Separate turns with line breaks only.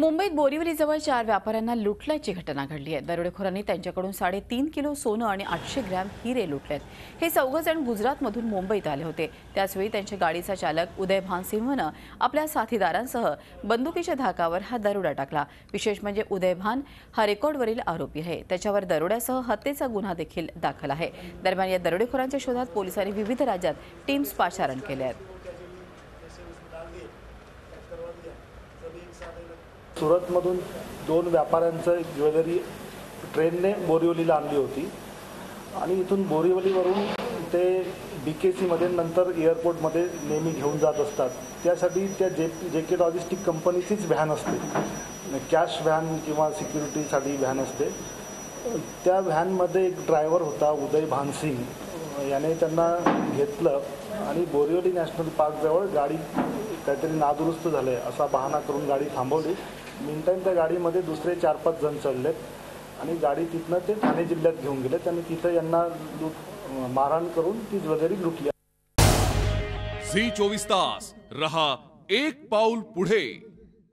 मुंबईत बोरिवलीजवळ 4 व्यापाऱ्यांना लुटल्याची घटना घडली आहे। दरोडेखोरांनी त्यांच्याकडून 3.5 किलो सोनं आणि 800 ग्रॅम हिरे लुटलेत। हे चौघजण गुजरातमधून मुंबईत आले होते। त्याचवेळी त्यांच्या गाडीचा चालक उदय भानसिंहने आपल्या साथीदारांसह बंदुकीच्या धाकावर हा दरोडा टाकला। विशेष म्हणजे उदय भान हा रेकॉर्डवरील आरोपी आहे। त्याच्यावर दरोड्यासह हत्येचा गुन्हा देखील दाखल आहे। दरम्यान या दरोडेखोरांच्या शोधात पोलिसांनी विविध राज्यात टीम्स पाचारण केले आहेत।
सूरतमधून 2 व्यापाऱ्यांचं ज्वेलरी ट्रेनने बोरिवलीला आणली होती आणि इथून बोरिवलीवरून ते BKC मध्ये नंतर एअरपोर्टमध्ये नेहमी घेऊन जात असतात। त्यासाठी त्या JK लॉजिस्टिक कंपनीचीच व्हॅन असते, कॅश व्हॅन किंवा सिक्युरिटीसाठी व्हॅन असते। त्या व्हॅनमध्ये एक ड्रायव्हर होता उदय भानसिंग, याने त्यांना घेतलं आणि बोरिवली नॅशनल पार्कजवळ गाडी काहीतरी नादुरुस्त झाले असा बहाणा करून गाडी थांबवली। मीनटाईम त्या गाडीमध्ये दुसरे 4-5 जण चढलेत आणि गाडी तिथनं ते ठाणे जिल्ह्यात घेऊन गेले। त्यांनी तिथे यांना मारहाण करून ती ज्वेलरी लुटली।
झी 24 तास रहा एक पाऊल पुढे।